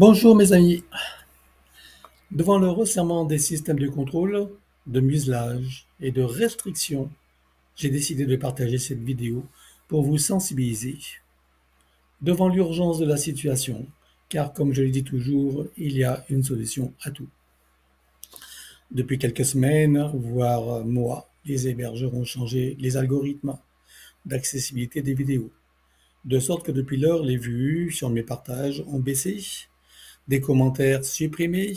Bonjour mes amis. Devant le resserrement des systèmes de contrôle, de muselage et de restriction, j'ai décidé de partager cette vidéo pour vous sensibiliser devant l'urgence de la situation, car comme je le dis toujours, il y a une solution à tout. Depuis quelques semaines, voire mois, les hébergeurs ont changé les algorithmes d'accessibilité des vidéos, de sorte que depuis lors, les vues sur mes partages ont baissé, des commentaires supprimés,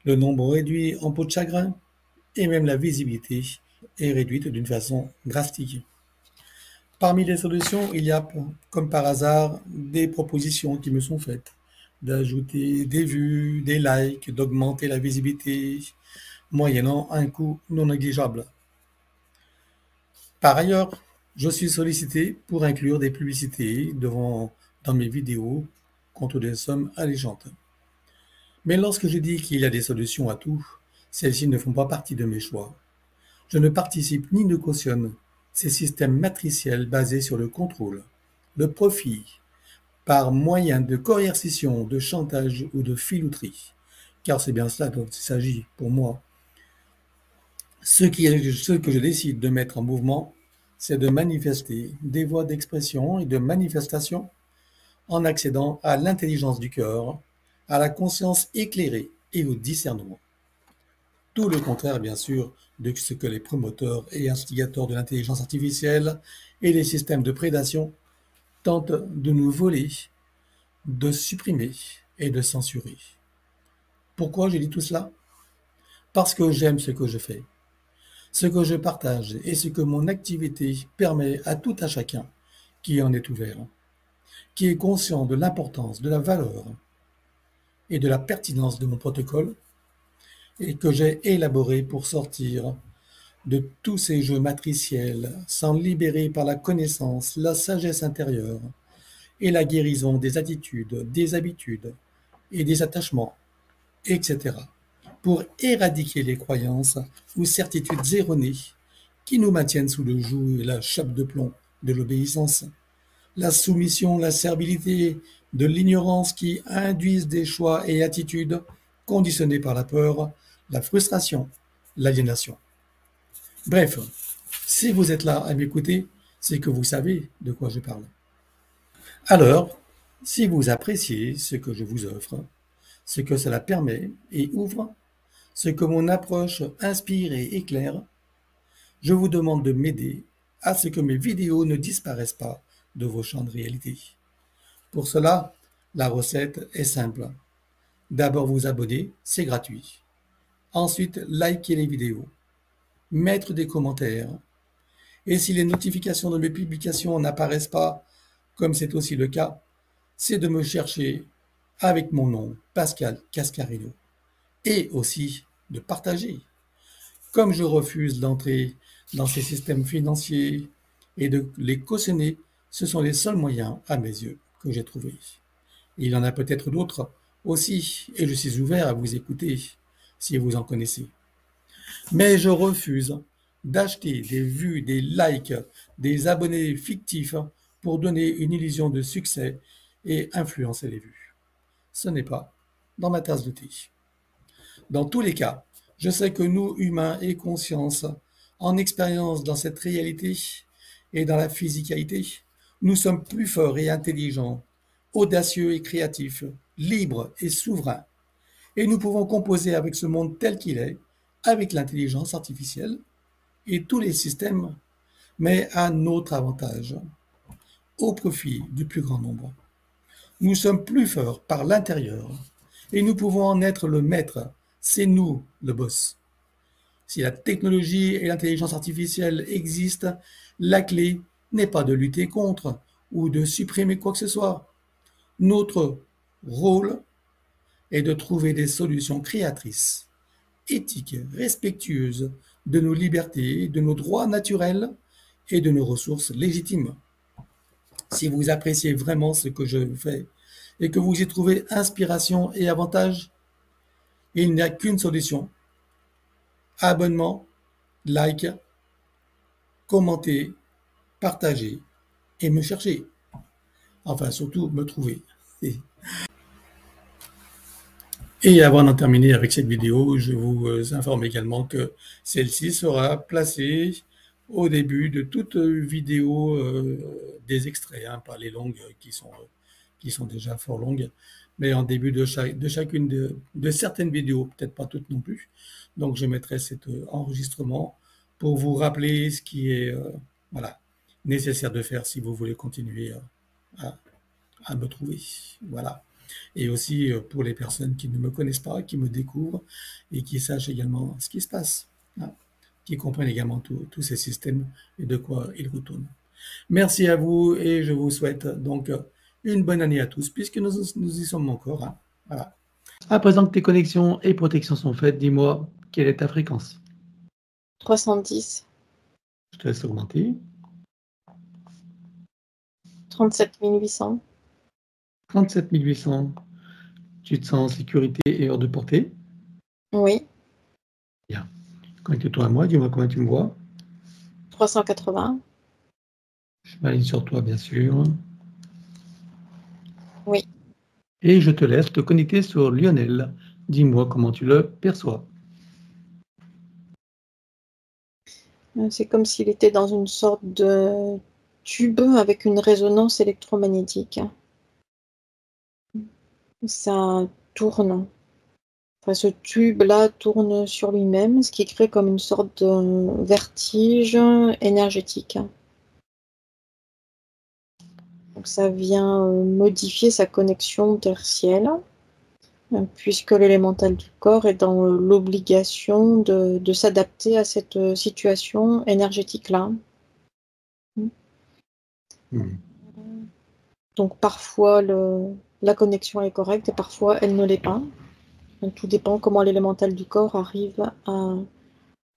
le nombre réduit en peau de chagrin et même la visibilité est réduite d'une façon drastique. Parmi les solutions, il y a, comme par hasard, des propositions qui me sont faites d'ajouter des vues, des likes, d'augmenter la visibilité, moyennant un coût non négligeable. Par ailleurs, je suis sollicité pour inclure des publicités dans mes vidéos contre des sommes alléchantes. Mais lorsque je dis qu'il y a des solutions à tout, celles-ci ne font pas partie de mes choix. Je ne participe ni ne cautionne ces systèmes matriciels basés sur le contrôle, le profit, par moyen de coercition, de chantage ou de filouterie, car c'est bien cela dont il s'agit pour moi. Ce que je décide de mettre en mouvement, c'est de manifester des voies d'expression et de manifestation en accédant à l'intelligence du cœur, à la conscience éclairée et au discernement. Tout le contraire, bien sûr, de ce que les promoteurs et instigateurs de l'intelligence artificielle et les systèmes de prédation tentent de nous voler, de supprimer et de censurer. Pourquoi je dis tout cela? Parce que j'aime ce que je fais, ce que je partage et ce que mon activité permet à tout un chacun qui en est ouvert, qui est conscient de l'importance, de la valeur et de la pertinence de mon protocole et que j'ai élaboré pour sortir de tous ces jeux matriciels, s'en libérer par la connaissance, la sagesse intérieure et la guérison des attitudes, des habitudes et des attachements, etc., pour éradiquer les croyances ou certitudes erronées qui nous maintiennent sous le joug et la chape de plomb de l'obéissance, la soumission, la servilité, de l'ignorance qui induisent des choix et attitudes conditionnés par la peur, la frustration, l'aliénation. Bref, si vous êtes là à m'écouter, c'est que vous savez de quoi je parle. Alors, si vous appréciez ce que je vous offre, ce que cela permet et ouvre, ce que mon approche inspire et éclaire, je vous demande de m'aider à ce que mes vidéos ne disparaissent pas de vos champs de réalité. Pour cela, la recette est simple. D'abord vous abonner, c'est gratuit. Ensuite, liker les vidéos, mettre des commentaires. Et si les notifications de mes publications n'apparaissent pas, comme c'est aussi le cas, c'est de me chercher avec mon nom, Pascal Cascarino, et aussi de partager. Comme je refuse d'entrer dans ces systèmes financiers et de les cautionner, ce sont les seuls moyens, à mes yeux, que j'ai trouvés. Il y en a peut-être d'autres aussi, et je suis ouvert à vous écouter si vous en connaissez. Mais je refuse d'acheter des vues, des likes, des abonnés fictifs pour donner une illusion de succès et influencer les vues. Ce n'est pas dans ma tasse de thé. Dans tous les cas, je sais que nous, humains et conscience, en expérience dans cette réalité et dans la physicalité, nous sommes plus forts et intelligents, audacieux et créatifs, libres et souverains. Et nous pouvons composer avec ce monde tel qu'il est, avec l'intelligence artificielle et tous les systèmes, mais à notre avantage, au profit du plus grand nombre. Nous sommes plus forts par l'intérieur et nous pouvons en être le maître. C'est nous le boss. Si la technologie et l'intelligence artificielle existent, la clé n'est pas de lutter contre ou de supprimer quoi que ce soit. Notre rôle est de trouver des solutions créatrices, éthiques, respectueuses de nos libertés, de nos droits naturels et de nos ressources légitimes. Si vous appréciez vraiment ce que je fais et que vous y trouvez inspiration et avantage, il n'y a qu'une solution. Abonnement, like, commenter, partager et me chercher. Enfin, surtout me trouver. Et avant d'en terminer avec cette vidéo, je vous informe également que celle-ci sera placée au début de toute vidéo des extraits, hein, pas les longues qui sont déjà fort longues, mais en début de chacune de certaines vidéos, peut-être pas toutes non plus. Donc je mettrai cet enregistrement pour vous rappeler ce qui est voilà, nécessaire de faire si vous voulez continuer à, à me trouver. Voilà. Et aussi pour les personnes qui ne me connaissent pas, qui me découvrent et qui sachent également ce qui se passe, hein, qui comprennent également tous ces systèmes et de quoi ils retournent. Merci à vous et je vous souhaite donc une bonne année à tous puisque nous y sommes encore, hein. Voilà. À présent que tes connexions et protections sont faites, dis-moi quelle est ta fréquence. 310. Je te laisse augmenter. 37 800. 37 800. Tu te sens en sécurité et hors de portée? Oui. Bien. Connecte-toi à moi, dis-moi comment tu me vois. 380. Je m'aligne sur toi, bien sûr. Oui. Et je te laisse te connecter sur Lionel. Dis-moi comment tu le perçois. C'est comme s'il était dans une sorte de tube avec une résonance électromagnétique. Ça tourne. Enfin, ce tube-là tourne sur lui-même, ce qui crée comme une sorte de vertige énergétique. Donc ça vient modifier sa connexion tertielle, puisque l'élémental du corps est dans l'obligation de s'adapter à cette situation énergétique-là. Donc parfois la connexion est correcte et parfois elle ne l'est pas. Donc, tout dépend comment l'élémental du corps arrive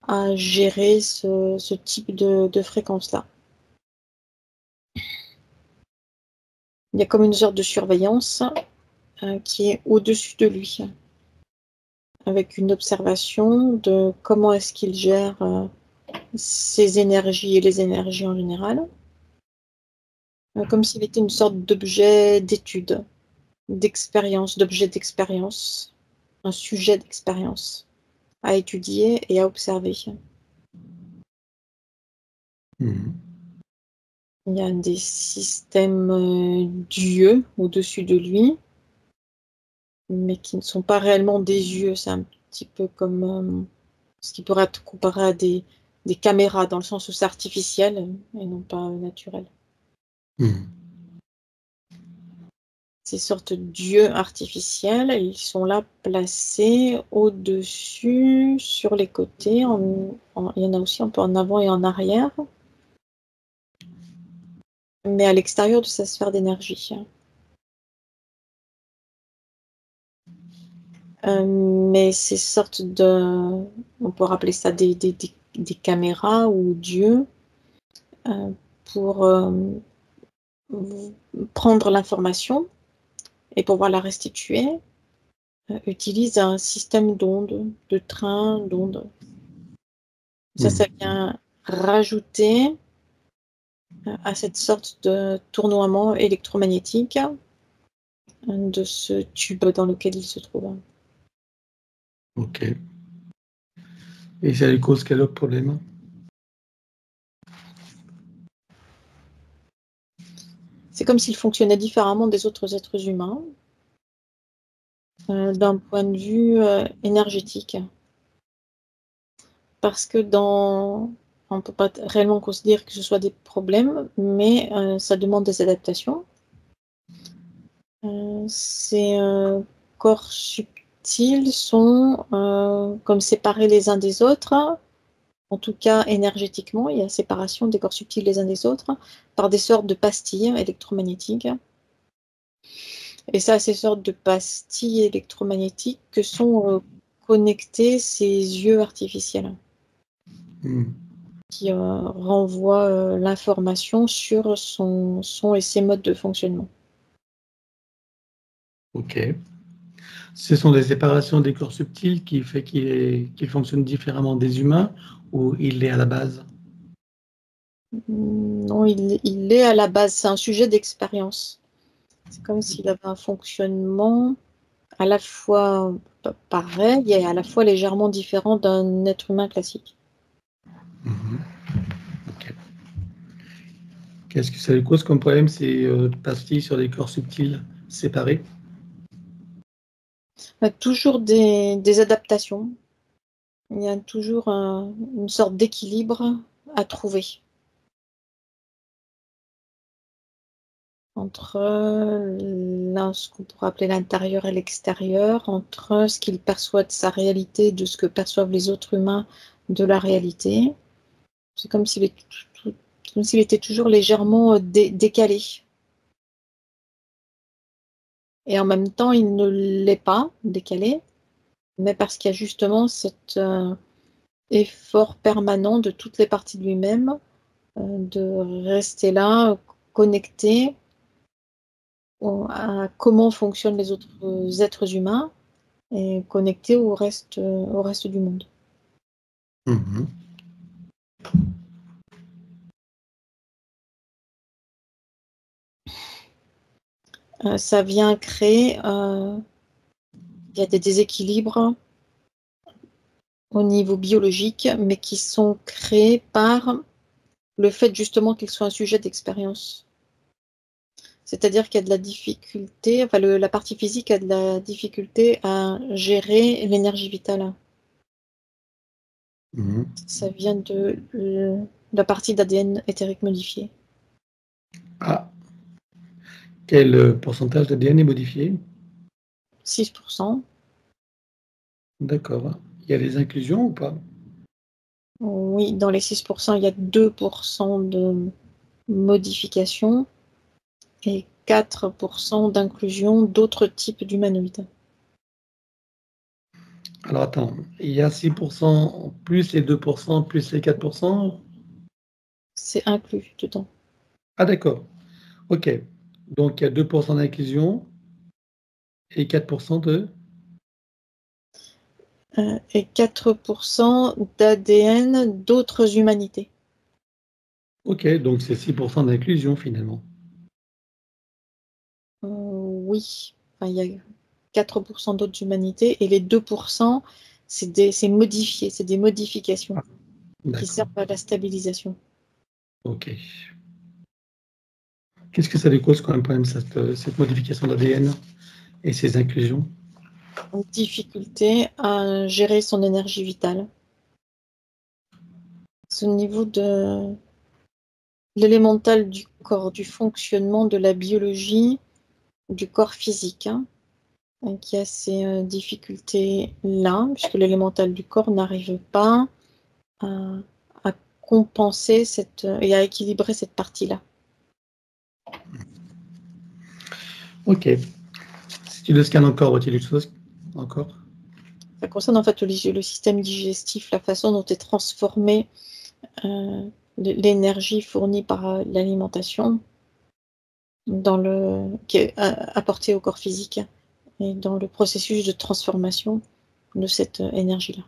à gérer ce type de fréquence-là. Il y a comme une sorte de surveillance qui est au-dessus de lui, avec une observation de comment est-ce qu'il gère ses énergies et les énergies en général, comme s'il était une sorte d'objet d'étude, d'expérience, d'objet d'expérience, un sujet d'expérience à étudier et à observer. Il y a des systèmes d'yeux au-dessus de lui, mais qui ne sont pas réellement des yeux. C'est un petit peu comme ce qui pourrait être comparé à des caméras, dans le sens où c'est artificiel et non pas naturel. Ces sortes d'yeux artificiels, ils sont là placés au-dessus, sur les côtés. Il y en a aussi un peu en avant et en arrière, mais à l'extérieur de sa sphère d'énergie. Mais ces sortes on peut rappeler ça des caméras ou d'yeux, pour prendre l'information et pouvoir la restituer, utilise un système d'ondes, de train d'ondes. Ça vient rajouter à cette sorte de tournoiement électromagnétique de ce tube dans lequel il se trouve. Ok. Et ça lui cause quel autre problème? C'est comme s'il fonctionnait différemment des autres êtres humains, d'un point de vue énergétique. Parce que on ne peut pas réellement considérer que ce soit des problèmes, mais ça demande des adaptations. Ces corps subtils sont comme séparés les uns des autres, en tout cas énergétiquement, il y a séparation des corps subtils les uns des autres par des sortes de pastilles électromagnétiques. Et ça, ces sortes de pastilles électromagnétiques que sont connectés ces yeux artificiels qui renvoient l'information sur son et ses modes de fonctionnement. Ok. Ce sont des séparations des corps subtils qui fait qu'il fonctionne différemment des humains ou il l'est à la base? Non, il est à la base, c'est un sujet d'expérience. C'est comme s'il avait un fonctionnement à la fois pareil et à la fois légèrement différent d'un être humain classique. Mhm. Ok. Qu'est-ce que ça lui cause comme problème, ces pastilles sur des corps subtils séparés? Toujours des adaptations. Il y a toujours une sorte d'équilibre à trouver entre ce qu'on pourrait appeler l'intérieur et l'extérieur, entre ce qu'il perçoit de sa réalité, de ce que perçoivent les autres humains de la réalité. C'est comme s'il était toujours légèrement décalé. Et en même temps, il ne l'est pas décalé, mais parce qu'il y a justement cet effort permanent de toutes les parties de lui-même, de rester là, connecté à comment fonctionnent les autres êtres humains et connecté au reste du monde. Mhm. Ça vient créer, il y a des déséquilibres au niveau biologique, mais qui sont créés par le fait justement qu'il soit un sujet d'expérience. C'est-à-dire qu'il y a de la difficulté, enfin la partie physique a de la difficulté à gérer l'énergie vitale. Mhm. Ça vient de la partie d'ADN éthérique modifié. Ah, quel pourcentage d'ADN est modifié? 6%. D'accord. Il y a des inclusions ou pas? Oui, dans les 6%, il y a 2% de modification et 4% d'inclusion d'autres types d'humanoïdes. Alors attends, il y a 6% plus les 2% plus les 4%? C'est inclus dedans. Ah d'accord, ok. Donc il y a 2% d'inclusion et 4% de... Et 4% d'ADN d'autres humanités. Ok, donc c'est 6% d'inclusion finalement. Oui, enfin, il y a 4% d'autres humanités et les 2%, c'est modifié, c'est des modifications Ah, qui d'accord, servent à la stabilisation. ok. Qu'est-ce que ça lui cause quand même problème, cette modification d'ADN et ces inclusions? Une difficulté à gérer son énergie vitale. C'est au niveau de l'élémental du corps, du fonctionnement de la biologie du corps physique, hein, qui a ces difficultés-là, puisque l'élémental du corps n'arrive pas à, à compenser et à équilibrer cette partie-là. Ok. Si tu le scannes encore, vois-tu des choses encore? Ça concerne en fait le système digestif, la façon dont est transformée l'énergie fournie par l'alimentation qui est apportée au corps physique et dans le processus de transformation de cette énergie-là.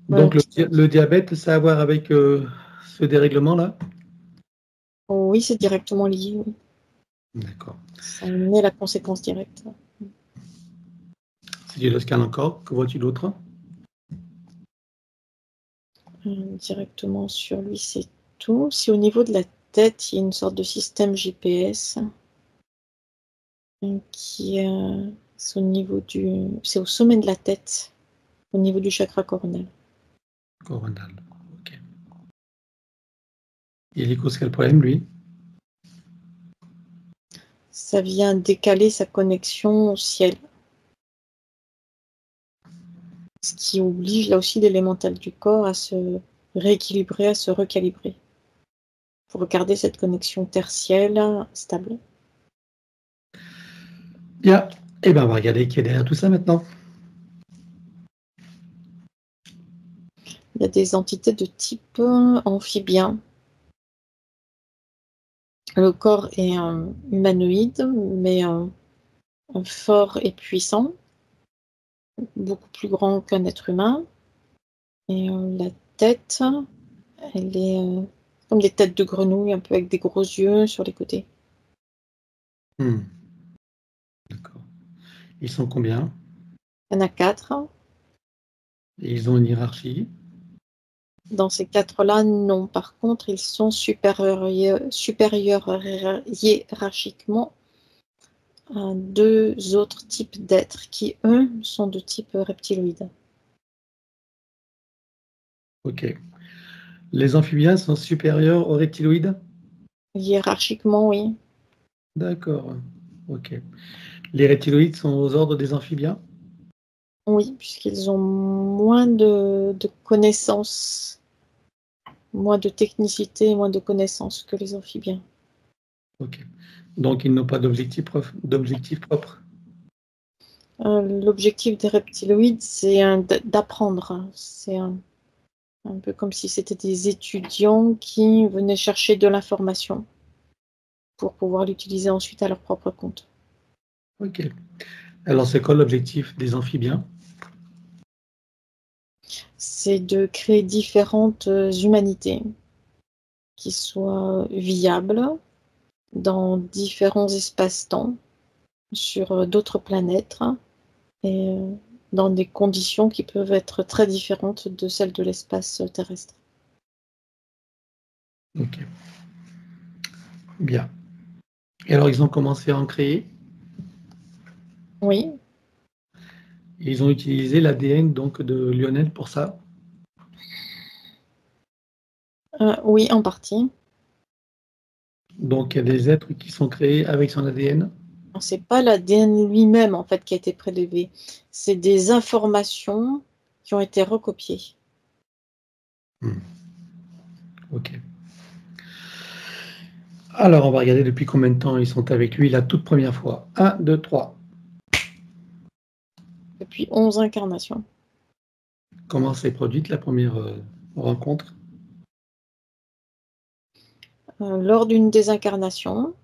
Donc le diabète, ça a à voir avec ce dérèglement-là? Oui, c'est directement lié. Oui. D'accord. Ça en est la conséquence directe. Si tu le scannes encore, que vois-tu d'autre? Directement sur lui, c'est tout. Si au niveau de la tête, il y a une sorte de système GPS qui c'est c'est au sommet de la tête, au niveau du chakra coronal. Coronal, ok. Il y cause quel problème, lui? Ça vient décaler sa connexion au ciel. Ce qui oblige là aussi l'élémental du corps à se rééquilibrer, à se recalibrer, pour garder cette connexion tertielle stable. Bien. Eh bien, on va regarder qui est derrière tout ça maintenant. Il y a des entités de type amphibien. Le corps est humanoïde, mais fort et puissant, beaucoup plus grand qu'un être humain. Et la tête, elle est comme des têtes de grenouille, un peu avec des gros yeux sur les côtés. D'accord. Ils sont combien? Il y en a 4. Et ils ont une hiérarchie? Dans ces 4-là, non. Par contre, ils sont supérieurs hiérarchiquement à 2 autres types d'êtres qui, eux, sont de type reptiloïde. Ok. Les amphibiens sont supérieurs aux reptiloïdes? Hiérarchiquement, oui. D'accord. Ok. Les reptiloïdes sont aux ordres des amphibiens? Oui, puisqu'ils ont moins de connaissances, moins de technicité, moins de connaissances que les amphibiens. Ok. Donc, ils n'ont pas d'objectif propre? L'objectif des reptiloïdes, c'est d'apprendre. C'est un peu comme si c'était des étudiants qui venaient chercher de l'information pour pouvoir l'utiliser ensuite à leur propre compte. Ok. Alors, c'est quoi l'objectif des amphibiens? C'est de créer différentes humanités qui soient viables dans différents espaces-temps, sur d'autres planètes et dans des conditions qui peuvent être très différentes de celles de l'espace terrestre. Ok. Bien. Et alors, ils ont commencé à en créer? Oui, Et ils ont utilisé l'ADN donc de Lionel pour ça? oui, en partie. Donc, il y a des êtres qui sont créés avec son ADN? C'est pas l'ADN lui-même en fait qui a été prélevé, c'est des informations qui ont été recopiées. Ok. Alors, on va regarder depuis combien de temps ils sont avec lui la toute première fois. 1, 2, 3. Depuis 11 incarnations. Comment s'est produite la première rencontre? Lors d'une des incarnations,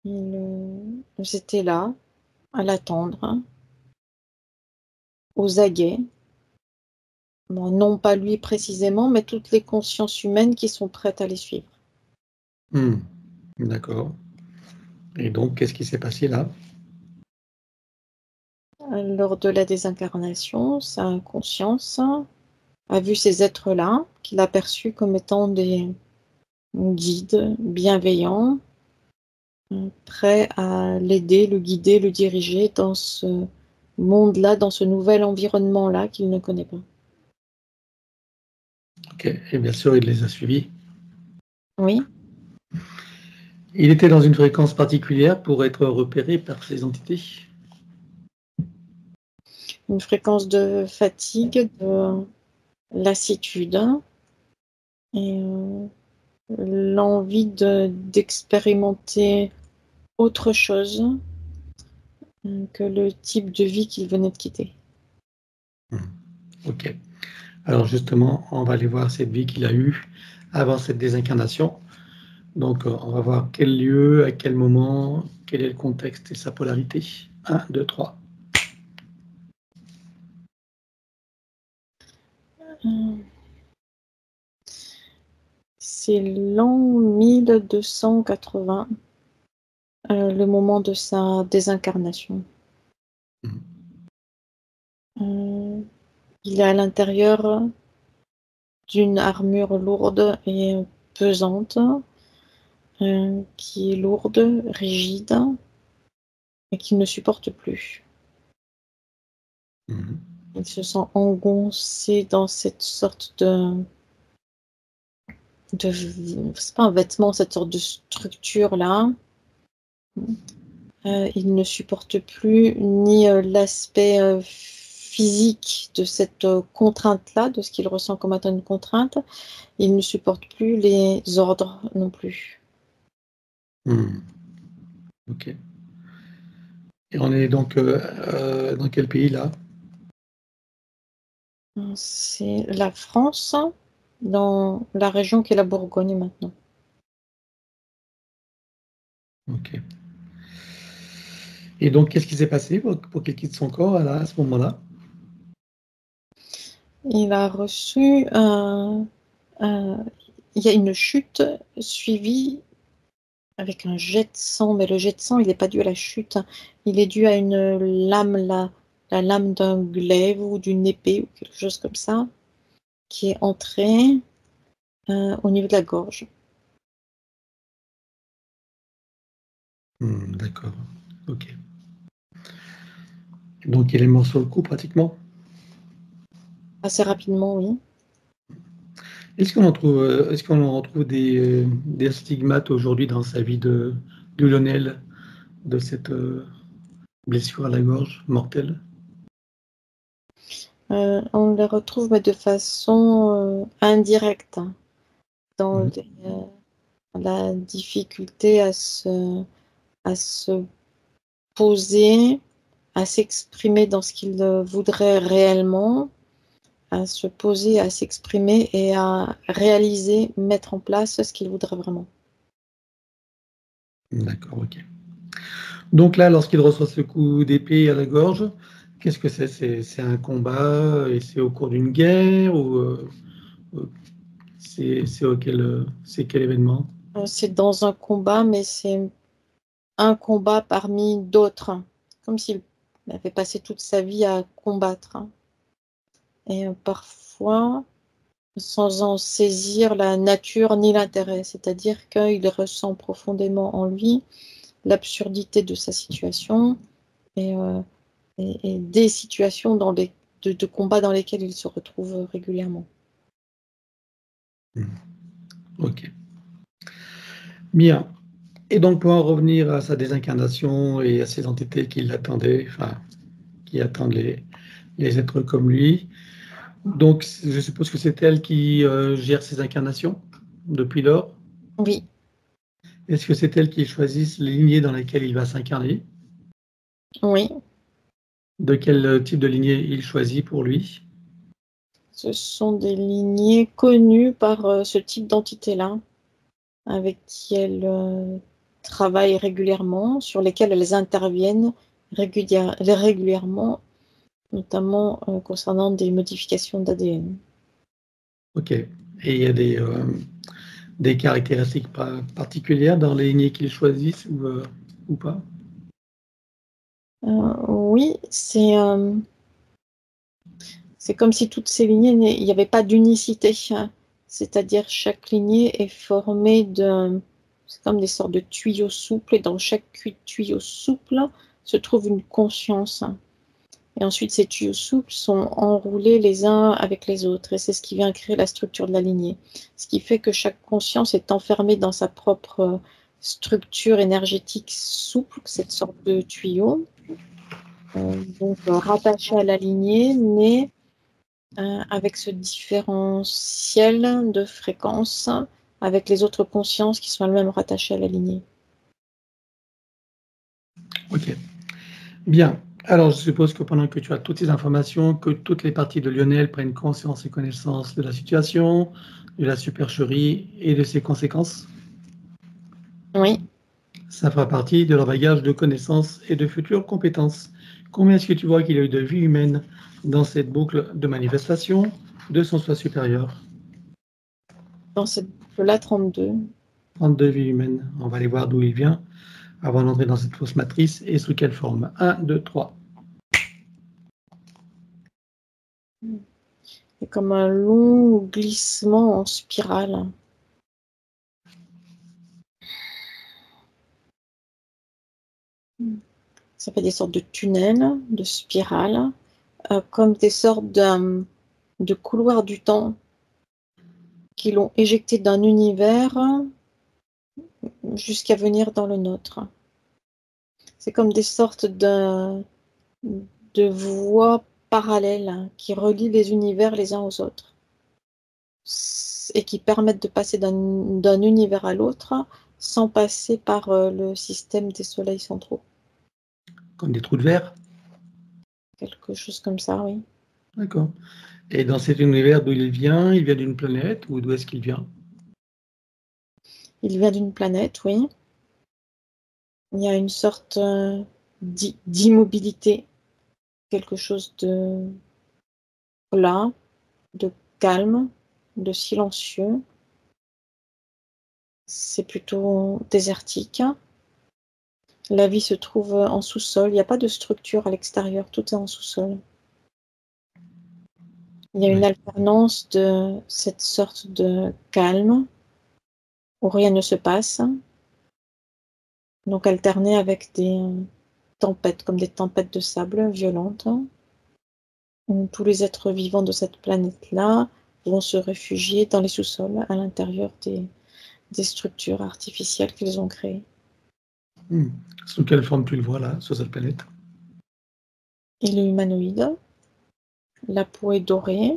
ils étaient là, à l'attendre, aux aguets. Bon, non pas lui précisément, mais toutes les consciences humaines qui sont prêtes à les suivre. D'accord. Et donc, qu'est-ce qui s'est passé là? Lors de la désincarnation, sa conscience a vu ces êtres-là, qu'il a perçus comme étant des guides bienveillants, prêts à l'aider, le guider, le diriger dans ce monde-là, dans ce nouvel environnement-là qu'il ne connaît pas. Ok. Et bien sûr, il les a suivis. Oui, Il était dans une fréquence particulière pour être repéré par ces entités? une fréquence de fatigue, de lassitude et l'envie d'expérimenter autre chose que le type de vie qu'il venait de quitter. Ok. Alors justement, on va aller voir cette vie qu'il a eue avant cette désincarnation. Donc, on va voir quel lieu, à quel moment, quel est le contexte et sa polarité. 1, 2, 3. C'est l'an 1280, le moment de sa désincarnation. Il est à l'intérieur d'une armure lourde et pesante, qui est lourde, rigide et qu'il ne supporte plus. Il se sent engoncé dans cette sorte c'est pas un vêtement, cette sorte de structure-là. Il ne supporte plus ni l'aspect physique de cette contrainte-là, de ce qu'il ressent comme étant une contrainte. Il ne supporte plus les ordres non plus. Ok. Et on est donc dans quel pays là? C'est la France, dans la région qui est la Bourgogne maintenant. Ok. Et donc, qu'est-ce qui s'est passé pour qu'il quitte son corps à ce moment-là? Il a reçu il y a une chute suivie avec un jet de sang, mais le jet de sang, il n'est pas dû à la chute, il est dû à une lame, la lame d'un glaive ou d'une épée ou quelque chose comme ça, qui est entrée au niveau de la gorge. D'accord, ok. Donc il est mort sur le coup pratiquement. Assez rapidement, oui. Est-ce qu'on en retrouve des stigmates aujourd'hui dans sa vie de Lionel, de cette blessure à la gorge mortelle? On les retrouve mais de façon indirecte, dans la difficulté à se poser, à s'exprimer dans ce qu'il voudrait réellement, à se poser, à s'exprimer et à réaliser, mettre en place ce qu'il voudrait vraiment. D'accord, ok. Donc là, lorsqu'il reçoit ce coup d'épée à la gorge, qu'est-ce que c'est? C'est un combat et c'est au cours d'une guerre ou c'est quel événement? C'est dans un combat, mais c'est un combat parmi d'autres, comme s'il avait passé toute sa vie à combattre. Et parfois, sans en saisir la nature ni l'intérêt, c'est-à-dire qu'il ressent profondément en lui l'absurdité de sa situation et, des situations de combat dans lesquelles il se retrouve régulièrement. Ok. Bien. Et donc, pour en revenir à sa désincarnation et à ces entités qui l'attendaient, enfin, qui attendent les êtres comme lui, donc je suppose que c'est elle qui gère ces incarnations depuis lors. Oui, Est-ce que c'est elle qui choisit les lignées dans lesquelles il va s'incarner? oui, De quel type de lignée il choisit pour lui? ce sont des lignées connues par ce type d'entité-là, avec qui elles travaillent régulièrement, sur lesquelles elles interviennent régulièrement, notamment concernant des modifications d'ADN. Ok. Et il y a des caractéristiques particulières dans les lignées qu'ils choisissent ou pas? Oui, c'est comme si toutes ces lignées, il n'y avait pas d'unicité, hein. C'est-à-dire chaque lignée est formée c'est comme des sortes de tuyaux souples, et dans chaque tuyau souple se trouve une conscience. Et ensuite, ces tuyaux souples sont enroulés les uns avec les autres, et c'est ce qui vient créer la structure de la lignée. Ce qui fait que chaque conscience est enfermée dans sa propre structure énergétique souple, cette sorte de tuyau, donc rattaché à la lignée, mais avec ce différentiel de fréquence avec les autres consciences qui sont elles-mêmes rattachées à la lignée. Ok. Bien. Alors, je suppose que pendant que tu as toutes ces informations, que toutes les parties de Lionel prennent conscience et connaissance de la situation, de la supercherie et de ses conséquences. Oui. Ça fera partie de leur bagage de connaissances et de futures compétences. Combien est-ce que tu vois qu'il y a eu de vie humaine dans cette boucle de manifestation de son soi supérieur? Dans cette boucle-là, 32. 32 vies humaines. On va aller voir d'où il vient avant d'entrer dans cette fausse matrice et sous quelle forme. 1, 2, 3. C'est comme un long glissement en spirale. Ça fait des sortes de tunnels, de spirales, comme des sortes de couloirs du temps qui l'ont éjecté d'un univers jusqu'à venir dans le nôtre. C'est comme des sortes de voies parallèles qui relient les univers les uns aux autres et qui permettent de passer d'un univers à l'autre sans passer par le système des soleils centraux. Comme des trous de verre. Quelque chose comme ça, oui. D'accord. Et dans cet univers d'où il vient d'une planète ou d'où est-ce qu'il vient? Il vient d'une planète, oui. Il y a une sorte d'immobilité, quelque chose de plat, de calme, de silencieux, c'est plutôt désertique. La vie se trouve en sous-sol. Il n'y a pas de structure à l'extérieur. Tout est en sous-sol. Il y a une Oui. alternance de cette sorte de calme où rien ne se passe. Donc alterné avec des tempêtes, comme des tempêtes de sable violentes, où tous les êtres vivants de cette planète-là vont se réfugier dans les sous-sols, à l'intérieur des structures artificielles qu'ils ont créées. Sous quelle forme tu le vois là, sur cette planète? Il est humanoïde, la peau est dorée,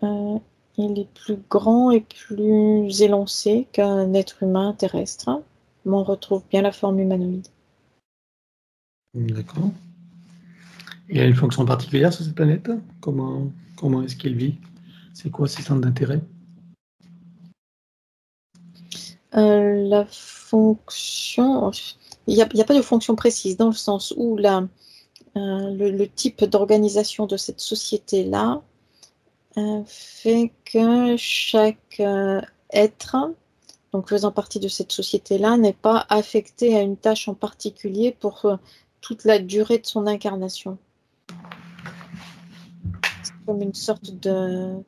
il est plus grand et plus élancé qu'un être humain terrestre, mais on retrouve bien la forme humanoïde. D'accord. Il a une fonction particulière sur cette planète? Comment est-ce qu'il vit? C'est quoi ses centres d'intérêt? La fonction, il n'y a pas de fonction précise, dans le sens où le type d'organisation de cette société-là fait que chaque être, donc faisant partie de cette société-là, n'est pas affecté à une tâche en particulier pour toute la durée de son incarnation. C'est comme une sorte de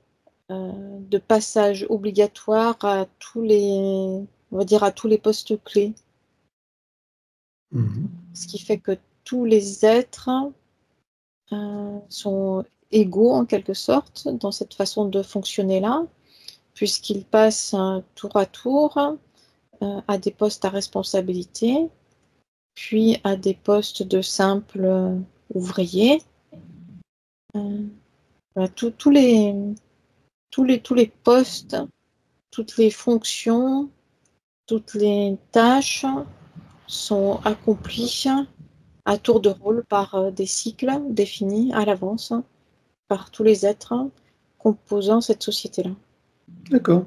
passage obligatoire à tous les, on va dire, à tous les postes clés. Ce qui fait que tous les êtres sont égaux en quelque sorte dans cette façon de fonctionner-là, puisqu'ils passent tour à tour à des postes à responsabilité, puis à des postes de simples ouvriers. Tous les postes, toutes les fonctions, toutes les tâches sont accomplies à tour de rôle par des cycles définis à l'avance par tous les êtres composant cette société-là. D'accord.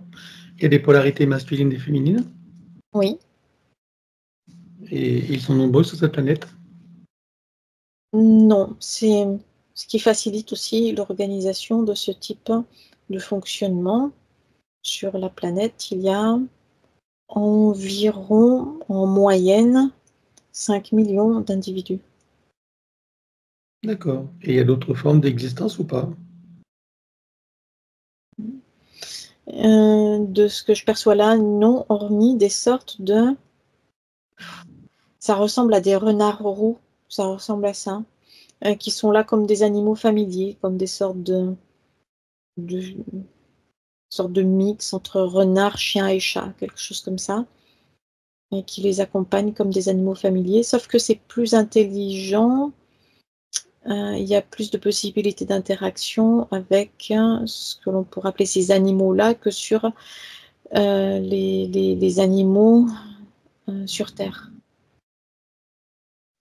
Il y a des polarités masculines et féminines, Oui. et ils sont nombreux sur cette planète? Non, c'est ce qui facilite aussi l'organisation de ce type de fonctionnement. Sur la planète, il y a environ, en moyenne, 5 millions d'individus. D'accord. Et il y a d'autres formes d'existence ou pas? De ce que je perçois là, non, hormis des sortes de... Ça ressemble à des renards roux, ça ressemble à ça, qui sont là comme des animaux familiers, comme des sortes de mix entre renard, chien et chat, quelque chose comme ça, et qui les accompagne comme des animaux familiers, sauf que c'est plus intelligent, il y a plus de possibilités d'interaction avec ce que l'on pourrait appeler ces animaux-là que sur les animaux sur Terre.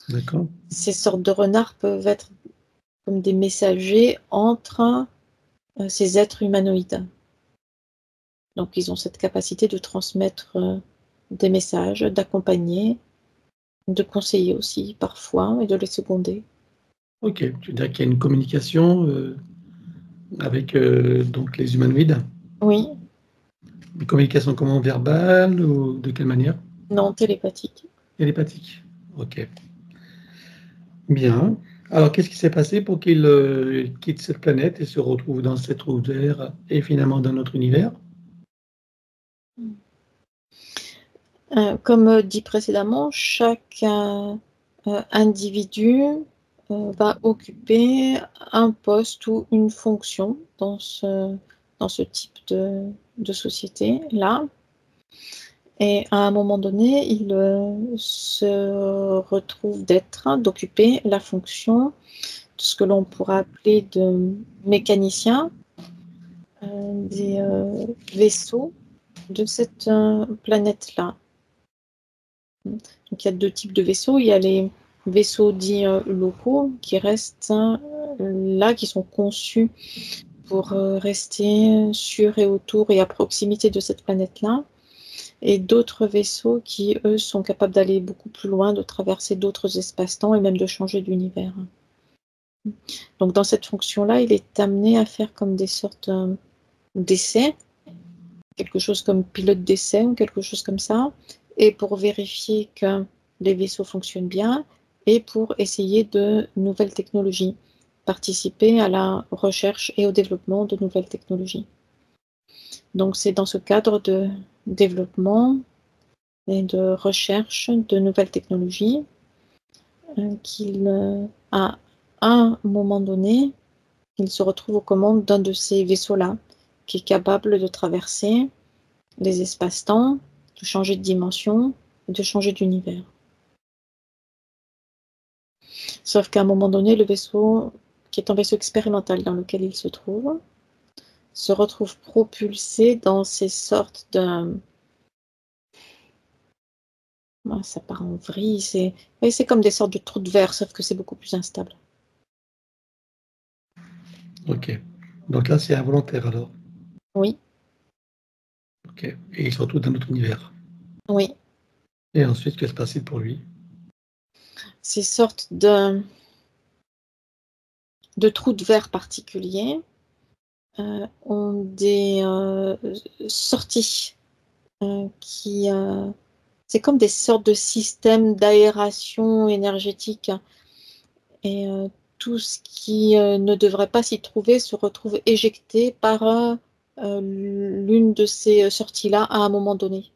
D'accord. Ces sortes de renards peuvent être comme des messagers entre ces êtres humanoïdes. Donc ils ont cette capacité de transmettre des messages, d'accompagner, de conseiller aussi parfois et de les seconder. Ok, tu veux dire qu'il y a une communication avec donc les humanoïdes? Oui, Une communication comment? Verbale ou de quelle manière? non, télépathique. Télépathique. Ok. Bien. Alors, qu'est-ce qui s'est passé pour qu'il quitte cette planète et se retrouve dans cette trou d'air et finalement dans notre univers? Comme dit précédemment, chaque individu va occuper un poste ou une fonction dans ce type de société-là. Et à un moment donné, il se retrouve d'occuper la fonction de ce que l'on pourrait appeler de mécanicien des vaisseaux de cette planète-là. Donc il y a deux types de vaisseaux. Il y a les vaisseaux dits locaux qui restent là, qui sont conçus pour rester sur et autour et à proximité de cette planète-là. Et d'autres vaisseaux qui, eux, sont capables d'aller beaucoup plus loin, de traverser d'autres espaces-temps et même de changer d'univers. Donc dans cette fonction-là, il est amené à faire comme des sortes d'essais quelque chose comme pilote d'essai ou quelque chose comme ça, et pour vérifier que les vaisseaux fonctionnent bien, et pour essayer de nouvelles technologies, participer à la recherche et au développement de nouvelles technologies. Donc c'est dans ce cadre de développement et de recherche de nouvelles technologies qu'il à un moment donné, il se retrouve aux commandes d'un de ces vaisseaux-là, qui est capable de traverser les espaces-temps, de changer de dimension et de changer d'univers. Sauf qu'à un moment donné, le vaisseau, qui est un vaisseau expérimental dans lequel il se retrouve propulsé dans ces sortes de... ça part en vrille, c'est comme des sortes de trous de verre, sauf que c'est beaucoup plus instable. Ok. Donc là, c'est involontaire alors. Oui. Ok. Et il se retrouve dans notre univers. Oui. Et ensuite, que se passe-t-il pour lui? Ces sortes de trous de verre particuliers ont des sorties qui... c'est comme des sortes de systèmes d'aération énergétique. Et tout ce qui ne devrait pas s'y trouver se retrouve éjecté par l'une de ces sorties-là à un moment donné.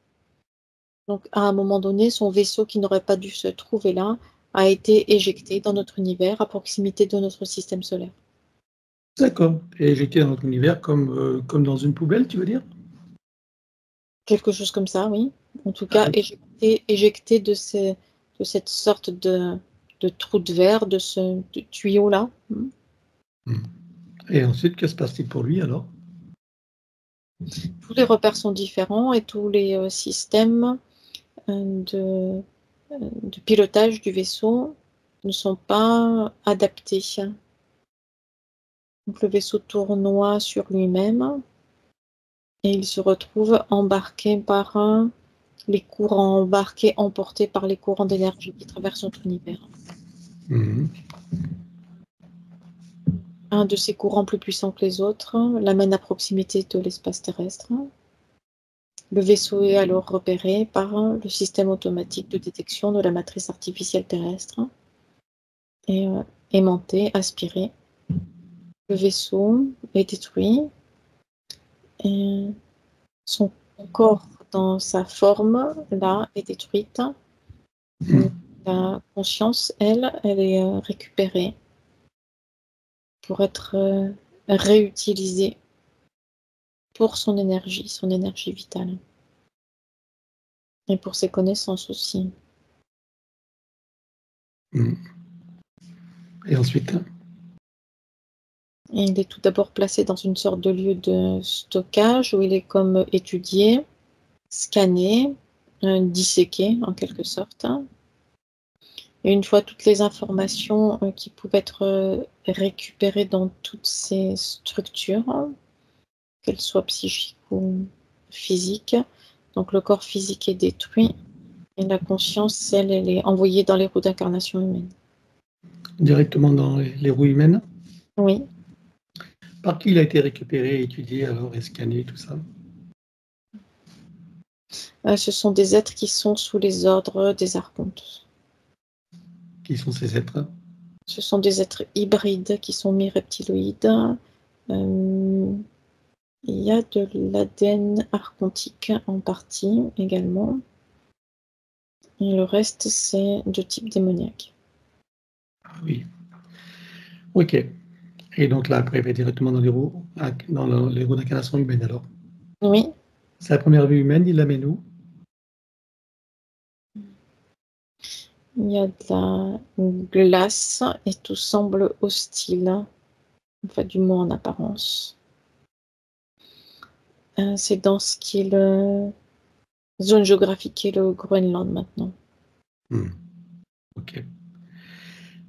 Donc, à un moment donné, son vaisseau qui n'aurait pas dû se trouver là a été éjecté dans notre univers à proximité de notre système solaire. D'accord. Et éjecté dans notre univers comme dans une poubelle, tu veux dire? Quelque chose comme ça, oui. En tout cas, éjecté de cette sorte de trou de verre, de ce tuyau-là. Et ensuite, que se passe-t-il pour lui alors? Tous les repères sont différents et tous les systèmes de pilotage du vaisseau ne sont pas adaptés. Donc le vaisseau tournoie sur lui-même et il se retrouve embarqué par les courants, emporté par les courants d'énergie qui traversent notre univers. Un de ces courants plus puissants que les autres l'amène à proximité de l'espace terrestre. Le vaisseau est alors repéré par le système automatique de détection de la matrice artificielle terrestre et aimanté, aspiré. Le vaisseau est détruit et son corps dans sa forme là est détruite. La conscience, elle est récupérée pour être réutilisée pour son énergie vitale et pour ses connaissances aussi. Et ensuite? Et il est tout d'abord placé dans une sorte de lieu de stockage où il est comme étudié, scanné, disséqué en quelque sorte. Et une fois toutes les informations qui pouvaient être récupérées dans toutes ces structures, qu'elles soient psychiques ou physiques, donc le corps physique est détruit et la conscience, elle est envoyée dans les roues d'incarnation humaine. Directement dans les roues humaines? Oui. Par qui il a été récupéré, étudié alors et scanné, tout ça? Ce sont des êtres qui sont sous les ordres des archontes. Qui sont ces êtres? Ce sont des êtres hybrides qui sont mi-reptiloïdes. Il y a de l'ADN archontique en partie également. Et le reste, c'est de type démoniaque. Ah oui. Ok. Et donc là, après, il va directement dans les roues d'incarnation humaine alors? Oui. Sa première vue humaine, il l'amène où? Il y a de la glace et tout semble hostile, enfin du moins en apparence. C'est dans ce qui est le zone géographique qui est le Groenland maintenant. Ok.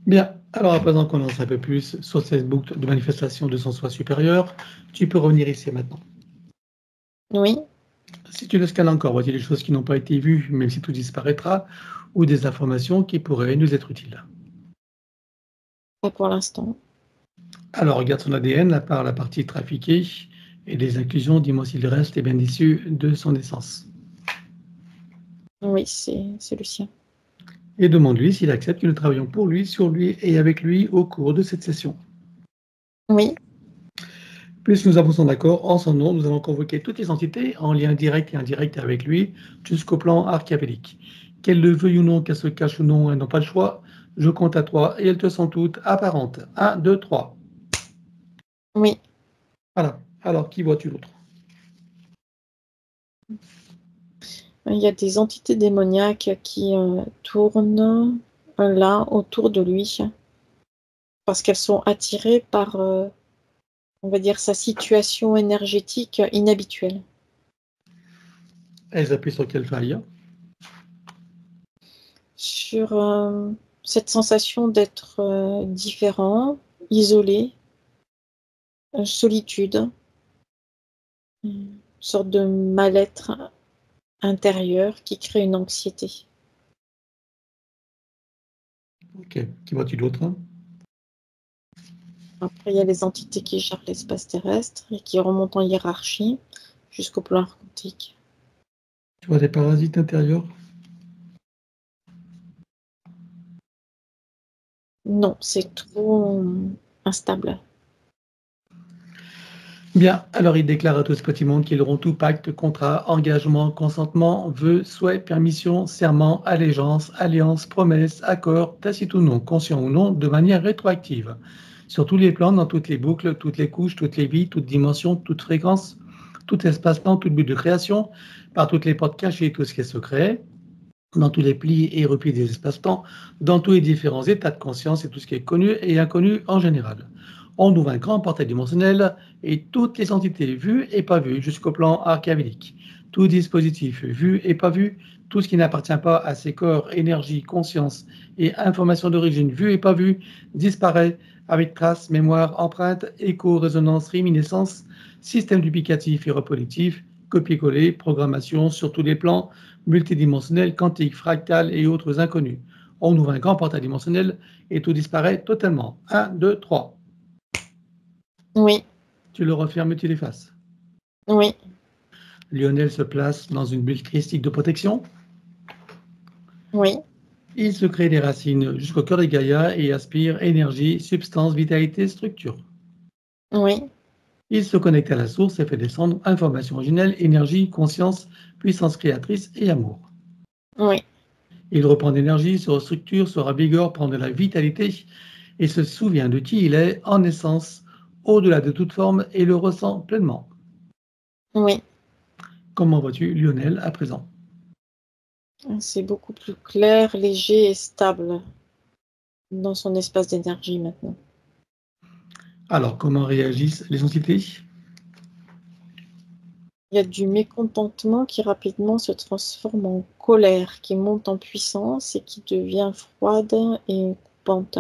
Bien, alors à présent qu'on en sait un peu plus sur cette boucle de manifestation de son soi supérieur, tu peux revenir ici maintenant. Oui. Si tu le scannes encore, vois-tu des choses qui n'ont pas été vues, même si tout disparaîtra, ou des informations qui pourraient nous être utiles? Pas pour l'instant. Alors regarde son ADN, à part la partie trafiquée, Et des inclusions, dis-moi s'il reste, est bien issu de son essence. Oui, c'est le sien. Et demande-lui s'il accepte que nous travaillions pour lui, sur lui et avec lui au cours de cette session. Oui. Puisque nous avons son accord, en son nom, nous allons convoquer toutes les entités en lien direct et indirect avec lui jusqu'au plan archiavélique. Qu'elles le veuillent ou non, qu'elles se cachent ou non, elles n'ont pas le choix. Je compte à 3 et elles te sont toutes apparentes. 1, 2, 3. Oui. Voilà. Alors, qui vois-tu l'autre? Il y a des entités démoniaques qui tournent là autour de lui parce qu'elles sont attirées par, on va dire, sa situation énergétique inhabituelle. Elles appuient sur quelle faille? Sur cette sensation d'être différent, isolé, solitude, une sorte de mal-être intérieur qui crée une anxiété. Ok. Qui vois-tu d'autre? Après, il y a les entités qui gèrent l'espace terrestre et qui remontent en hiérarchie jusqu'au plan quantique. Tu vois des parasites intérieurs? Non, c'est trop instable. Bien, alors il déclare à tout ce petit monde qu'ils auront tout pacte, contrat, engagement, consentement, vœu, souhait, permission, serment, allégeance, alliance, promesse, accord, tacite ou non, conscient ou non, de manière rétroactive. Sur tous les plans, dans toutes les boucles, toutes les couches, toutes les vies, toutes dimensions, toutes fréquences, tout espace-temps, tout but de création, par toutes les portes cachées, tout ce qui est secret, dans tous les plis et replis des espaces-temps, dans tous les différents états de conscience et tout ce qui est connu et inconnu en général. On ouvre un grand portail dimensionnel et toutes les entités vues et pas vues jusqu'au plan archavélique. Tout dispositif vu et pas vu, tout ce qui n'appartient pas à ces corps, énergie, conscience et information d'origine vue et pas vue, disparaît avec traces, mémoire, empreinte, écho, résonance, réminiscence, système duplicatif et repositif, copier-coller, programmation sur tous les plans, multidimensionnel, quantique, fractal et autres inconnus. On ouvre un grand portail dimensionnel et tout disparaît totalement. 1, 2, 3. Oui, Tu le refermes et tu l'effaces. oui, Lionel se place dans une bulle christique de protection. oui, Il se crée des racines jusqu'au cœur de Gaïa et aspire énergie, substance, vitalité, structure. oui, Il se connecte à la source et fait descendre information originelle, énergie, conscience, puissance créatrice et amour. oui, Il reprend d'énergie, se restructure, se ravigore, prend de la vitalité et se souvient de qui il est en essence, au-delà de toute forme, et le ressent pleinement. oui. Comment vois-tu Lionel à présent? C'est beaucoup plus clair, léger et stable dans son espace d'énergie maintenant. Alors, comment réagissent les entités? Il y a du mécontentement qui rapidement se transforme en colère, qui monte en puissance et qui devient froide et coupante.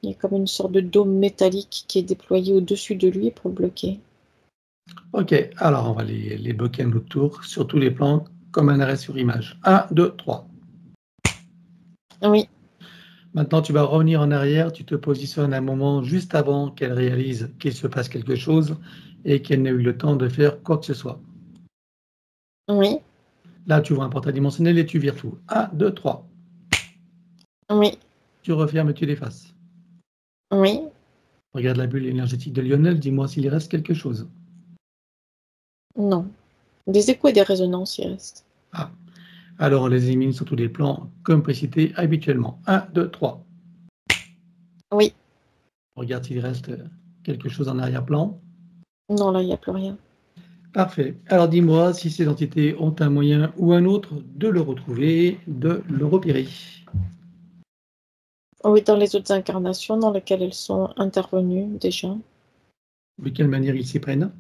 Il y a comme une sorte de dôme métallique qui est déployé au-dessus de lui pour le bloquer. Ok, alors on va les bloquer à notre tour sur tous les plans, comme un arrêt sur image. 1, 2, 3. Oui, Maintenant, tu vas revenir en arrière, tu te positionnes un moment juste avant qu'elle réalise qu'il se passe quelque chose et qu'elle n'ait eu le temps de faire quoi que ce soit. oui, Là, tu vois un portail dimensionnel et tu vires tout. 1, 2, 3. oui, Tu refermes et tu l'effaces. oui. Regarde la bulle énergétique de Lionel, dis-moi s'il reste quelque chose. Non. Des échos et des résonances, il reste. Ah, alors on les élimine sur tous les plans, comme précité habituellement. 1, 2, 3. Oui. Regarde s'il reste quelque chose en arrière-plan. Non, là, il n'y a plus rien. Parfait. Alors dis-moi si ces entités ont un moyen ou un autre de le retrouver, de le repérer. Oui, dans les autres incarnations dans lesquelles elles sont intervenues déjà. De quelle manière ils s'y prennent?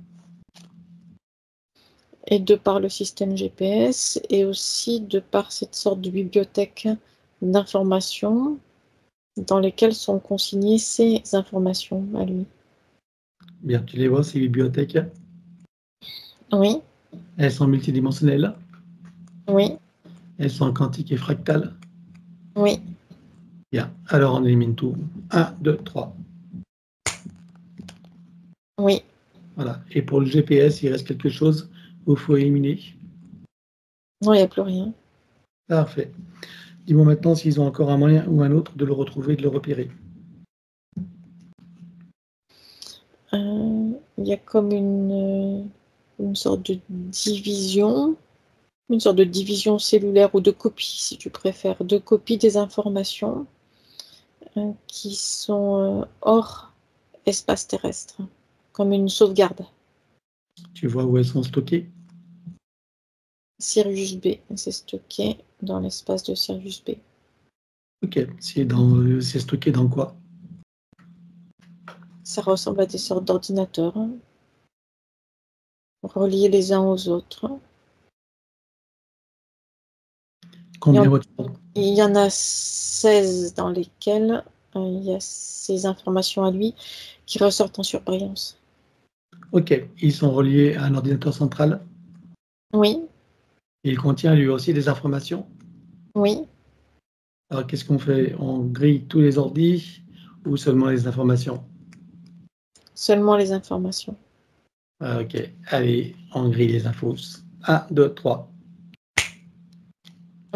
Et de par le système GPS et aussi de par cette sorte de bibliothèque d'informations dans lesquelles sont consignées ces informations à lui. Bien, tu les vois, ces bibliothèques. Oui, Elles sont multidimensionnelles, oui, elles sont quantiques et fractales. oui, Bien, alors on élimine tout. 1, 2, 3. oui. Voilà. Et pour le GPS, il reste quelque chose où il faut éliminer. Non, il n'y a plus rien. Parfait. Dis-moi maintenant s'ils ont encore un moyen ou un autre de le retrouver, de le repérer. Il y a comme une sorte de division, une sorte de division cellulaire ou de copie, si tu préfères, de copie des informations qui sont hors espace terrestre, comme une sauvegarde. Tu vois où elles sont stockées? Sirius B, c'est stocké dans l'espace de Sirius B. Ok. C'est stocké dans quoi? Ça ressemble à des sortes d'ordinateurs, reliés les uns aux autres. Combien Il y en a 16 dans lesquels il y a ces informations à lui qui ressortent en surbrillance. Ok. Ils sont reliés à un ordinateur central. Oui, Il contient lui aussi des informations. oui, Alors qu'est-ce qu'on fait? On grille tous les ordis ou seulement les informations? seulement les informations. Ah, ok. Allez, on grille les infos. 1, 2, 3.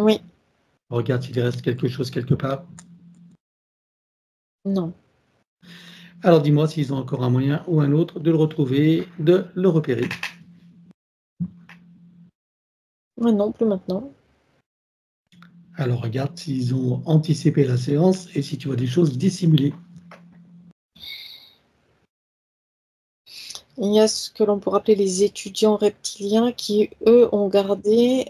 Oui, On regarde s'il reste quelque chose quelque part. non. Alors dis-moi s'ils ont encore un moyen ou un autre de le retrouver, de le repérer. Non, plus maintenant. Alors regarde s'ils ont anticipé la séance et si tu vois des choses dissimulées. Il y a ce que l'on pourrait appeler les étudiants reptiliens qui, eux, ont gardé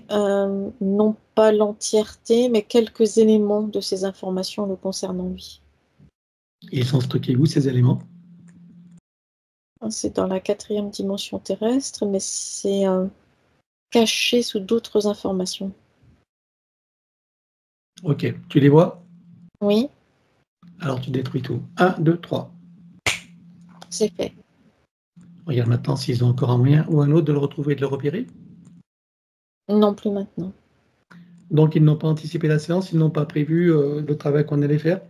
non pas l'entièreté, mais quelques éléments de ces informations le concernant lui. Ils sont stockés où ces éléments? C'est dans la 4e dimension terrestre, mais c'est caché sous d'autres informations. Ok, tu les vois? Oui, Alors tu détruis tout. 1, 2, 3. c'est fait. Regarde maintenant s'ils ont encore un moyen ou un autre de le retrouver et de le repérer. Non, plus maintenant. Donc ils n'ont pas anticipé la séance, ils n'ont pas prévu le travail qu'on allait faire.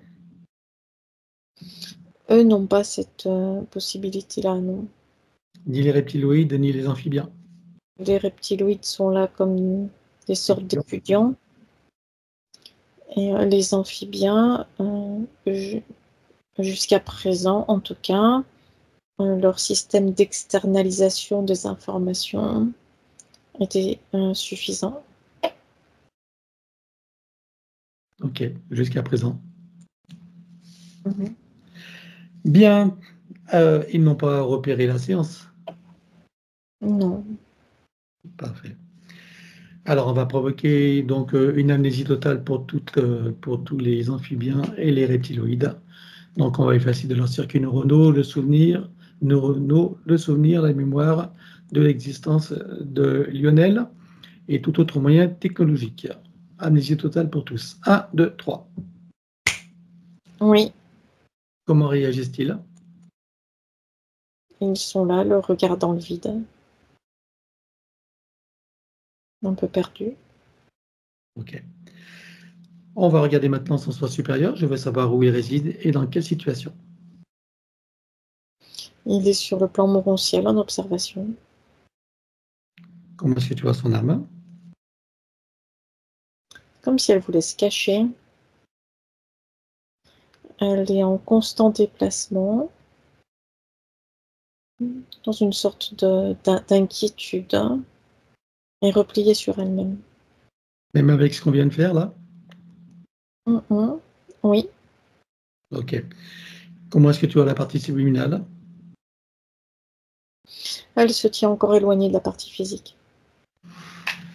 Eux n'ont pas cette possibilité-là, non. Ni les reptiloïdes, ni les amphibiens. Les reptiloïdes sont là comme des sortes d'étudiants. Et les amphibiens, jusqu'à présent, en tout cas, leur système d'externalisation des informations était suffisant. Ok, jusqu'à présent. Mhm. Bien, ils n'ont pas repéré la séance. Non. Parfait. Alors, on va provoquer donc une amnésie totale pour tous les amphibiens et les reptiloïdes. Donc, on va effacer de leurs circuits neuronaux le souvenir, la mémoire de l'existence de Lionel et tout autre moyen technologique. Amnésie totale pour tous. 1, 2, 3. Oui, Comment réagissent-ils? ils sont là, le regard dans le vide, un peu perdus. Ok. On va regarder maintenant son soi supérieur. Je veux savoir où il réside et dans quelle situation. Il est sur le plan morontiel en observation. Comment est-ce que tu vois son âme? Comme si elle voulait se cacher. Elle est en constant déplacement, dans une sorte d'inquiétude, et repliée sur elle-même. Même avec ce qu'on vient de faire là? Oui, Ok. Comment est-ce que tu vois la partie subliminale? elle se tient encore éloignée de la partie physique.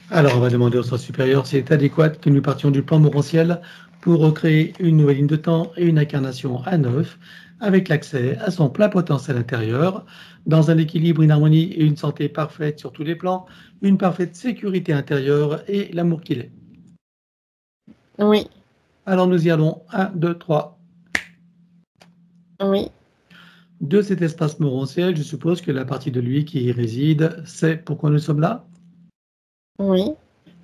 Alors, on va demander au soi supérieur s'il est adéquat que nous partions du plan morantiel pour recréer une nouvelle ligne de temps et une incarnation à neuf, avec l'accès à son plein potentiel intérieur, dans un équilibre, une harmonie et une santé parfaite sur tous les plans, une parfaite sécurité intérieure et l'amour qu'il est. Oui, Alors, nous y allons. 1, 2, 3. oui, De cet espace morantiel, je suppose que la partie de lui qui y réside, c'est pourquoi nous sommes là. oui,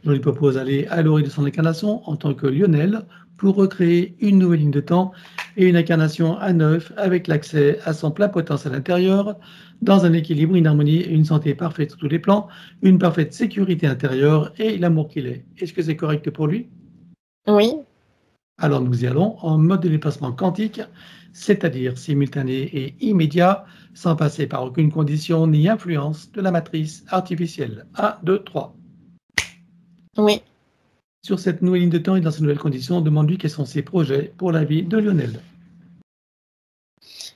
Je lui propose d'aller à l'origine de son incarnation en tant que Lionel pour recréer une nouvelle ligne de temps et une incarnation à neuf avec l'accès à son plein potentiel intérieur, dans un équilibre, une harmonie, une santé parfaite sur tous les plans, une parfaite sécurité intérieure et l'amour qu'il est. Est-ce que c'est correct pour lui? Oui, Alors nous y allons en mode de déplacement quantique, c'est-à-dire simultané et immédiat, sans passer par aucune condition ni influence de la matrice artificielle. 1, 2, 3. oui. Sur cette nouvelle ligne de temps et dans ces nouvelles conditions, demande-lui quels sont ses projets pour la vie de Lionel.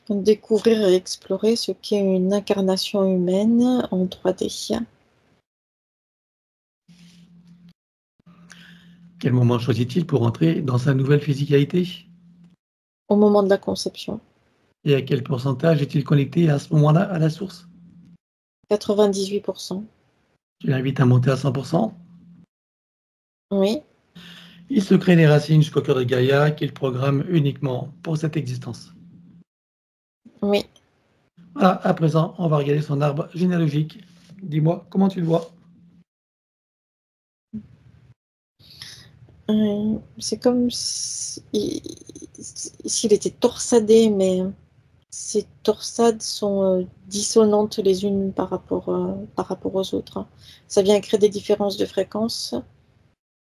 Découvrir et explorer ce qu'est une incarnation humaine en 3D. Quel moment choisit-il pour entrer dans sa nouvelle physicalité? Au moment de la conception. Et à quel pourcentage est-il connecté à ce moment-là à la source? 98%. Tu l'invites à monter à 100%. Oui, Il se crée des racines jusqu'au cœur de Gaïa qu'il programme uniquement pour cette existence. oui. Voilà, à présent, on va regarder son arbre généalogique. Dis-moi, comment tu le vois? C'est comme s'il était torsadé, mais ces torsades sont dissonantes les unes par rapport aux autres. Ça vient créer des différences de fréquence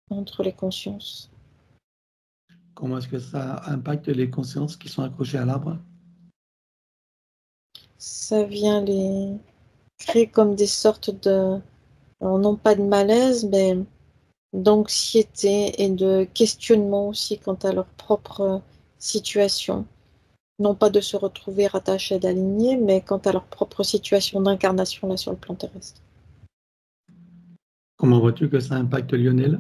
entre les consciences. Comment est-ce que ça impacte les consciences qui sont accrochées à l'arbre? Ça vient les créer comme des sortes de, alors non pas de malaise, mais d'anxiété et de questionnement aussi quant à leur propre situation. Non pas de se retrouver rattachés à la lignée, mais quant à leur propre situation d'incarnation là sur le plan terrestre. Comment vois-tu que ça impacte Lionel?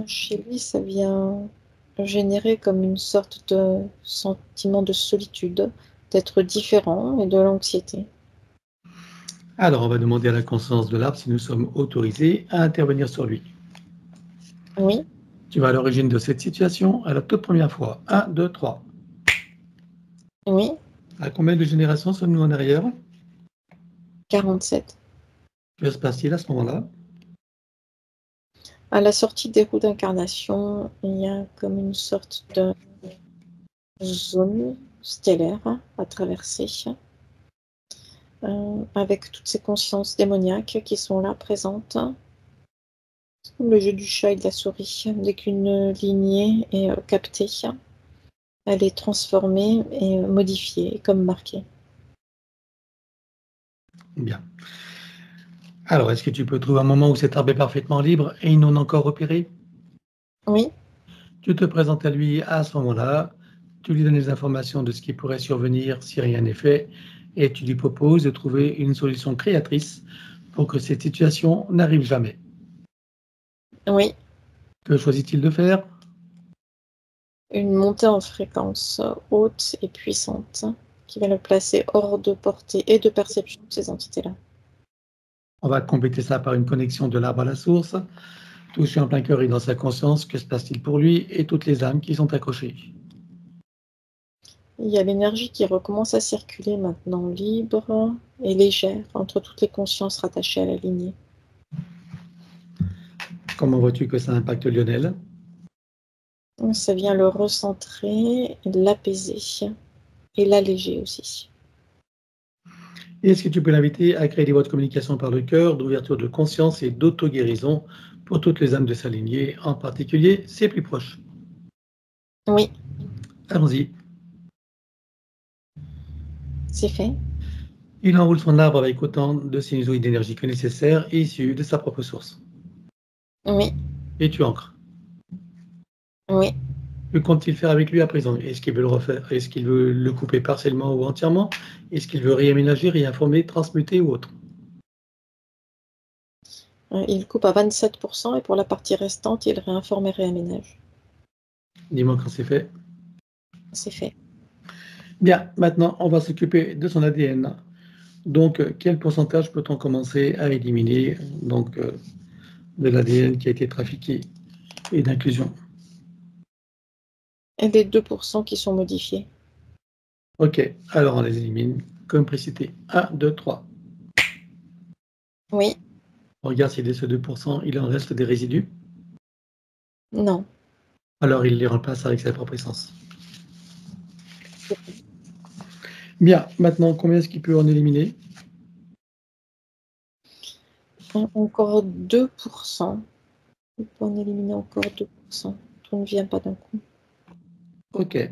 Chez lui, ça vient générer comme une sorte de sentiment de solitude, d'être différent et de l'anxiété. Alors, on va demander à la conscience de l'arbre si nous sommes autorisés à intervenir sur lui. Oui, Tu vas à l'origine de cette situation à la toute première fois. 1, 2, 3. oui, À combien de générations sommes-nous en arrière? 47. Que se passe-t-il à ce moment-là? À la sortie des roues d'incarnation, il y a comme une sorte de zone stellaire à traverser, avec toutes ces consciences démoniaques qui sont là présentes. C'est comme le jeu du chat et de la souris. Dès qu'une lignée est captée, elle est transformée et modifiée, comme marquée. Bien. Alors, est-ce que tu peux trouver un moment où cet arbre est parfaitement libre et non encore opéré? Oui, Tu te présentes à lui à ce moment-là, tu lui donnes les informations de ce qui pourrait survenir si rien n'est fait, et tu lui proposes de trouver une solution créatrice pour que cette situation n'arrive jamais. oui. Que choisit-il de faire? Une montée en fréquence haute et puissante qui va le placer hors de portée et de perception de ces entités-là. On va compléter ça par une connexion de l'arbre à la source, toucher en plein cœur et dans sa conscience, que se passe-t-il pour lui et toutes les âmes qui sont accrochées. Il y a l'énergie qui recommence à circuler maintenant libre et légère entre toutes les consciences rattachées à la lignée. Comment vois-tu que ça impacte Lionel? Ça vient le recentrer, l'apaiser et l'alléger aussi. Est-ce que tu peux l'inviter à créer des voies de communication par le cœur, d'ouverture de conscience et d'auto-guérison pour toutes les âmes de sa lignée, en particulier ses plus proches? Oui, Allons-y. c'est fait. Il enroule son arbre avec autant de sinusoïdes d'énergie que nécessaire, issus de sa propre source. Oui, Et tu ancres. oui. Que compte-t-il faire avec lui à présent? Est-ce qu'il veut le refaire? Est-ce qu'il veut le couper partiellement ou entièrement? Est-ce qu'il veut réaménager, réinformer, transmuter ou autre? Il coupe à 27% et pour la partie restante, il réinforme et réaménage. Dis-moi quand c'est fait. C'est fait. Bien, maintenant, on va s'occuper de son ADN. Donc, quel pourcentage peut-on commencer à éliminer de l'ADN qui a été trafiqué et d'inclusion? Et les 2% qui sont modifiés. Ok, alors on les élimine comme précité. 1, 2, 3. Oui, On regarde si de ce 2%, il en reste des résidus. non. Alors il les remplace avec sa propre essence. Bien, maintenant, combien est-ce qu'il peut en éliminer? Encore 2%. Il peut en éliminer encore 2%. Tout ne vient pas d'un coup. Ok.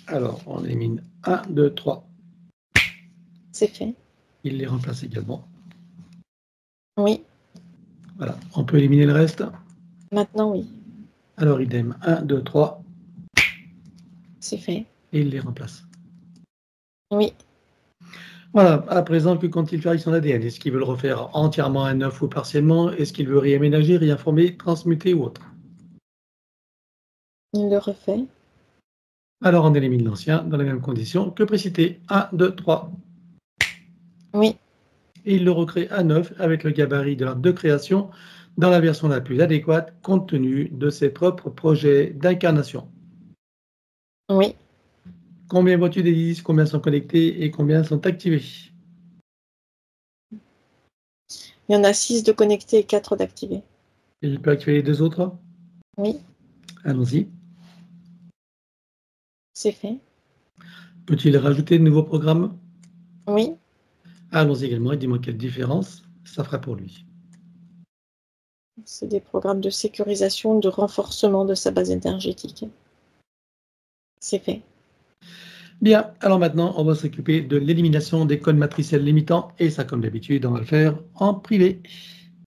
Alors, on élimine 1, 2, 3. C'est fait. Il les remplace également. Oui. Voilà. On peut éliminer le reste? Maintenant, oui. Alors, idem. 1, 2, 3. C'est fait. Et il les remplace. Oui. Voilà. À présent, que compte-t-il faire avec son ADN? Est-ce qu'il veut le refaire entièrement à neuf ou partiellement? Est-ce qu'il veut réaménager, réinformer, transmuter ou autre? Il le refait. Alors, on élimine l'ancien dans les mêmes conditions que précité. 1, 2, 3. Oui. Et il le recrée à neuf avec le gabarit de l'arbre de création dans la version la plus adéquate compte tenu de ses propres projets d'incarnation. Oui. Combien vois-tu des 10? Combien sont connectés et combien sont activés? Il y en a 6 de connectés et 4 d'activés. Et il peut activer les deux autres? Oui. Allons-y. C'est fait. Peut-il rajouter de nouveaux programmes? Oui. Allons-y également et dis-moi quelle différence ça fera pour lui. C'est des programmes de sécurisation, de renforcement de sa base énergétique. C'est fait. Bien, alors maintenant, on va s'occuper de l'élimination des codes matriciels limitants et ça, comme d'habitude, on va le faire en privé.